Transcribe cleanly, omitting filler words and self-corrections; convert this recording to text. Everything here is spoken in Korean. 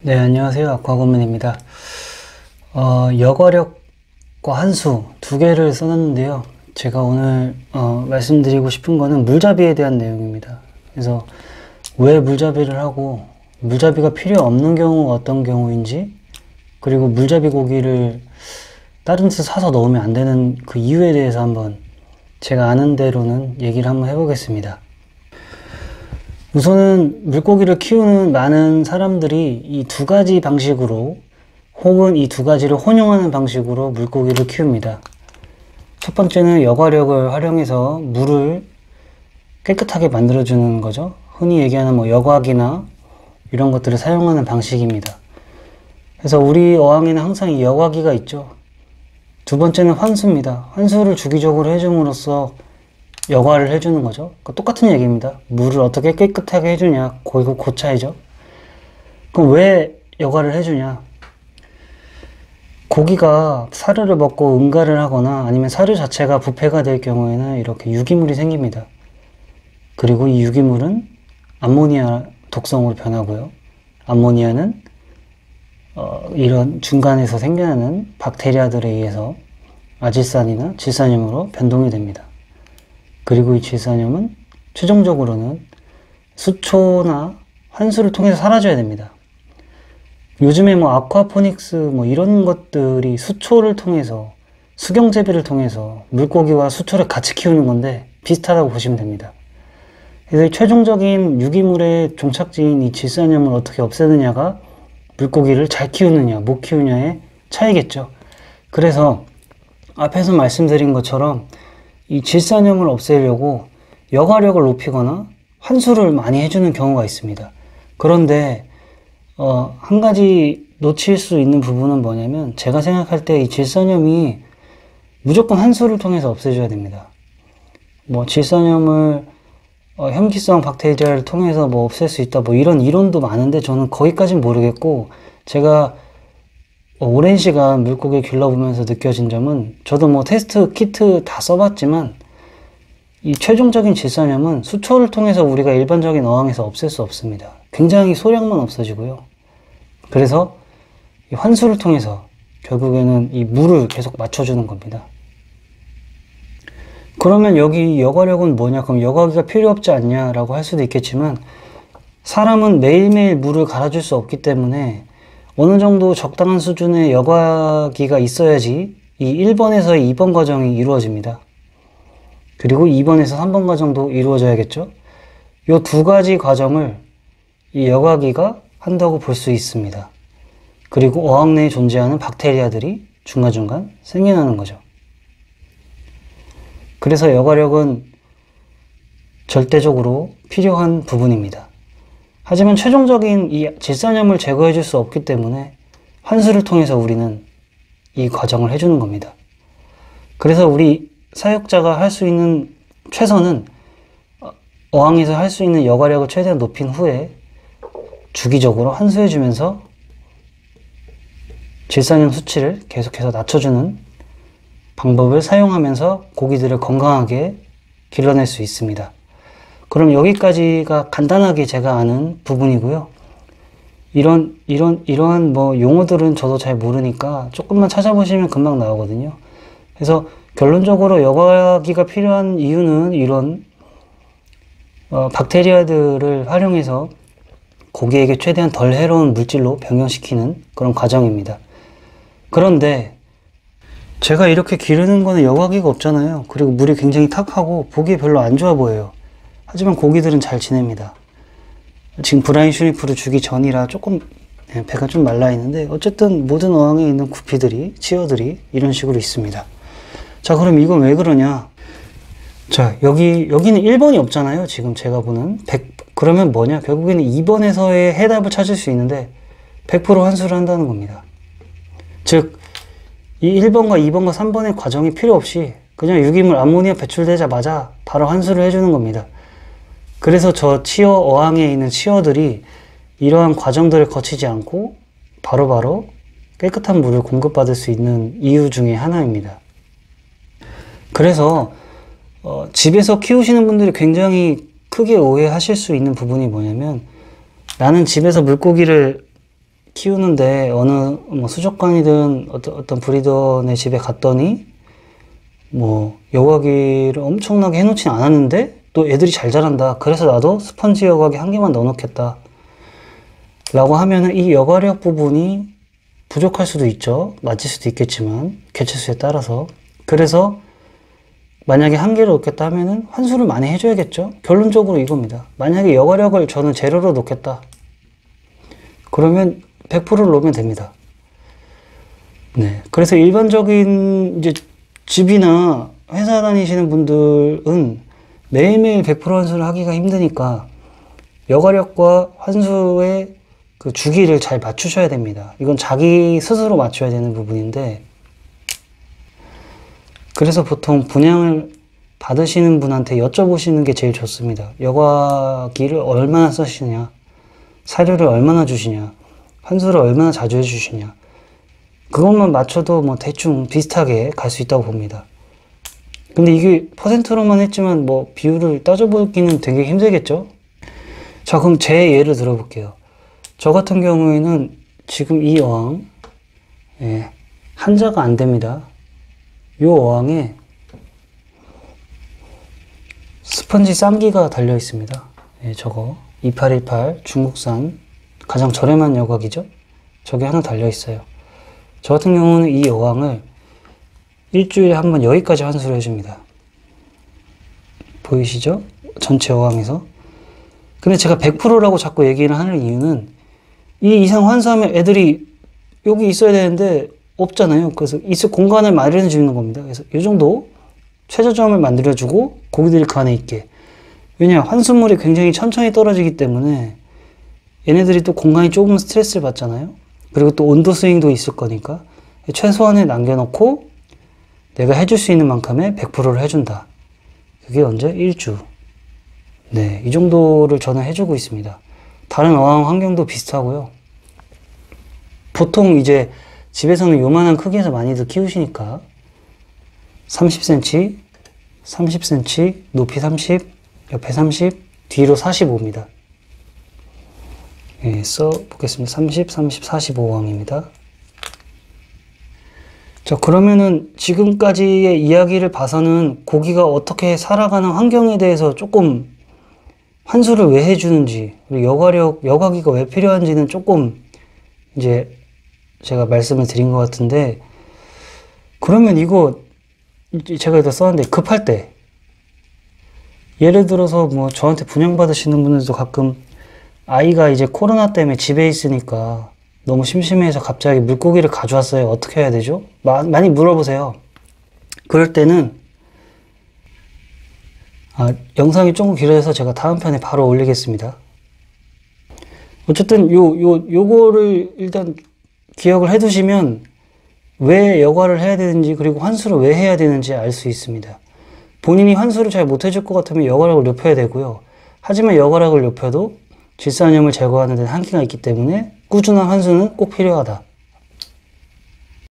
네, 안녕하세요. 아쿠아고문입니다. 여과력과 한수 두 개를 써놨는데요. 제가 오늘 말씀드리고 싶은 거는 물잡이에 대한 내용입니다. 그래서 왜 물잡이를 하고 물잡이가 필요 없는 경우가 어떤 경우인지, 그리고 물잡이 고기를 다른 데서 사서 넣으면 안 되는 그 이유에 대해서 한번 제가 아는 대로는 얘기를 한번 해보겠습니다. 우선은 물고기를 키우는 많은 사람들이 이 두 가지 방식으로, 혹은 이 두 가지를 혼용하는 방식으로 물고기를 키웁니다. 첫 번째는 여과력을 활용해서 물을 깨끗하게 만들어주는 거죠. 흔히 얘기하는 여과기나 이런 것들을 사용하는 방식입니다. 그래서 우리 어항에는 항상 이 여과기가 있죠. 두 번째는 환수입니다. 환수를 주기적으로 해줌으로써 여과를 해주는 거죠. 그러니까 똑같은 얘기입니다. 물을 어떻게 깨끗하게 해주냐, 그 차이죠. 그럼 왜 여과를 해주냐? 고기가 사료를 먹고 응가를 하거나 아니면 사료 자체가 부패가 될 경우에는 이렇게 유기물이 생깁니다. 그리고 이 유기물은 암모니아 독성으로 변하고요. 암모니아는 이런 중간에서 생겨나는 박테리아들에 의해서 아질산이나 질산염으로 변동이 됩니다. 그리고 이 질산염은 최종적으로는 수초나 환수를 통해서 사라져야 됩니다. 요즘에 아쿠아포닉스 이런 것들이 수초를 통해서, 수경재배를 통해서 물고기와 수초를 같이 키우는 건데 비슷하다고 보시면 됩니다. 그래서 최종적인 유기물의 종착지인 이 질산염을 어떻게 없애느냐가 물고기를 잘 키우느냐 못 키우느냐의 차이겠죠. 그래서 앞에서 말씀드린 것처럼 이 질산염을 없애려고 여과력을 높이거나 환수를 많이 해주는 경우가 있습니다. 그런데 한 가지 놓칠 수 있는 부분은 뭐냐면, 제가 생각할 때 이 질산염이 무조건 환수를 통해서 없애줘야 됩니다. 질산염을 혐기성 박테리아를 통해서 없앨 수 있다, 이런 이론도 많은데 저는 거기까진 모르겠고, 제가 오랜 시간 물고기 길러보면서 느껴진 점은, 저도 테스트 키트 다 써봤지만 이 최종적인 질산염은 수초를 통해서 우리가 일반적인 어항에서 없앨 수 없습니다. 굉장히 소량만 없어지고요. 그래서 이 환수를 통해서 결국에는 이 물을 계속 맞춰주는 겁니다. 그러면 여기 여과력은 뭐냐? 그럼 여과기가 필요 없지 않냐라고 할 수도 있겠지만, 사람은 매일매일 물을 갈아줄 수 없기 때문에 어느 정도 적당한 수준의 여과기가 있어야지 이 1번에서 2번 과정이 이루어집니다. 그리고 2번에서 3번 과정도 이루어져야겠죠. 이 두 가지 과정을 이 여과기가 한다고 볼 수 있습니다. 그리고 어항 내에 존재하는 박테리아들이 중간중간 생겨나는 거죠. 그래서 여과력은 절대적으로 필요한 부분입니다. 하지만 최종적인 이 질산염을 제거해 줄 수 없기 때문에 환수를 통해서 우리는 이 과정을 해주는 겁니다. 그래서 우리 사육자가 할 수 있는 최선은 어항에서 할 수 있는 여과력을 최대한 높인 후에 주기적으로 환수해 주면서 질산염 수치를 계속해서 낮춰주는 방법을 사용하면서 고기들을 건강하게 길러낼 수 있습니다. 그럼 여기까지가 간단하게 제가 아는 부분이고요. 이러한 용어들은 저도 잘 모르니까 조금만 찾아보시면 금방 나오거든요. 그래서 결론적으로 여과기가 필요한 이유는 이런 박테리아들을 활용해서 고기에게 최대한 덜 해로운 물질로 변경시키는 그런 과정입니다. 그런데 제가 이렇게 기르는 거는 여과기가 없잖아요. 그리고 물이 굉장히 탁하고 보기에 별로 안 좋아 보여요. 하지만 고기들은 잘 지냅니다. 지금 브라인 슈림프를 주기 전이라 조금 배가 좀 말라 있는데, 어쨌든 모든 어항에 있는 구피들이, 치어들이 이런 식으로 있습니다. 자, 그럼 이건 왜 그러냐? 자, 여기는 1번이 없잖아요. 지금 제가 보는 그러면 뭐냐? 결국에는 2번에서의 해답을 찾을 수 있는데 100% 환수를 한다는 겁니다. 즉, 이 1번과 2번과 3번의 과정이 필요 없이 그냥 유기물 암모니아 배출되자마자 바로 환수를 해주는 겁니다. 그래서 저 치어 어항에 있는 치어들이 이러한 과정들을 거치지 않고 바로바로 깨끗한 물을 공급받을 수 있는 이유 중에 하나입니다. 그래서 집에서 키우시는 분들이 굉장히 크게 오해하실 수 있는 부분이 뭐냐면, 나는 집에서 물고기를 키우는데 어느 뭐 수족관이든 어떤 브리더네 집에 갔더니 뭐 여과기를 엄청나게 해놓진 않았는데 또 애들이 잘 자란다. 그래서 나도 스펀지 여과기 한 개만 넣어놓겠다. 라고 하면은 이 여과력 부분이 부족할 수도 있죠. 맞을 수도 있겠지만 개체수에 따라서. 그래서 만약에 한 개를 넣겠다 하면은 환수를 많이 해줘야겠죠. 결론적으로 이겁니다. 만약에 여과력을 저는 제로로 놓겠다. 그러면 100%를 놓으면 됩니다. 네. 그래서 일반적인 이제 집이나 회사 다니시는 분들은 매일매일 100% 환수를 하기가 힘드니까 여과력과 환수의 그 주기를 잘 맞추셔야 됩니다. 이건 자기 스스로 맞춰야 되는 부분인데, 그래서 보통 분양을 받으시는 분한테 여쭤보시는 게 제일 좋습니다. 여과기를 얼마나 쓰시냐, 사료를 얼마나 주시냐, 환수를 얼마나 자주 해주시냐. 그것만 맞춰도 뭐 대충 비슷하게 갈 수 있다고 봅니다. 근데 이게 퍼센트로만 했지만 뭐 비율을 따져보기는 되게 힘들겠죠? 자, 그럼 제 예를 들어볼게요. 저 같은 경우에는 지금 이 어항, 한자가 안 됩니다. 이 어항에 스펀지 쌈기가 달려 있습니다. 저거 2818 중국산 가장 저렴한 여과기죠. 저게 하나 달려 있어요. 저 같은 경우는 이 어항을 일주일에 한 번 여기까지 환수를 해줍니다. 보이시죠? 전체 어항에서. 근데 제가 100%라고 자꾸 얘기를 하는 이유는 이 이상 환수하면 애들이 여기 있어야 되는데 없잖아요. 그래서 있을 공간을 마련해 주는 겁니다. 그래서 이 정도 최저점을 만들어주고 고기들이 그 안에 있게. 왜냐, 환수물이 굉장히 천천히 떨어지기 때문에 얘네들이 또 공간이 조금 스트레스를 받잖아요. 그리고 또 온도 스윙도 있을 거니까 최소한에 남겨놓고 내가 해줄 수 있는 만큼의 100%를 해준다. 그게 언제? 1주. 네, 이 정도를 저는 해주고 있습니다. 다른 어항 환경도 비슷하고요. 보통 이제 집에서는 요만한 크기에서 많이들 키우시니까 30cm, 30cm, 높이 30, 옆에 30, 뒤로 45입니다. 써보겠습니다. 30, 30, 45항입니다. 자, 그러면은 지금까지의 이야기를 봐서는 고기가 어떻게 살아가는 환경에 대해서 조금 환수를 왜 해주는지, 그리고 여과기가 왜 필요한지는 조금 이제 제가 말씀을 드린 것 같은데, 그러면 이거 제가 여기다 써놨는데 급할 때, 예를 들어서 뭐 저한테 분양받으시는 분들도 가끔 아이가 이제 코로나 때문에 집에 있으니까 너무 심심해서 갑자기 물고기를 가져왔어요. 어떻게 해야 되죠? 많이 물어보세요. 그럴 때는 영상이 조금 길어서 제가 다음 편에 바로 올리겠습니다. 어쨌든 요거를 일단 기억을 해 두시면 왜 여과를 해야 되는지, 그리고 환수를 왜 해야 되는지 알 수 있습니다. 본인이 환수를 잘 못 해줄 것 같으면 여과력을 높여야 되고요. 하지만 여과력을 높여도 질산염을 제거하는 데는 한계가 있기 때문에 꾸준한 환수는 꼭 필요하다.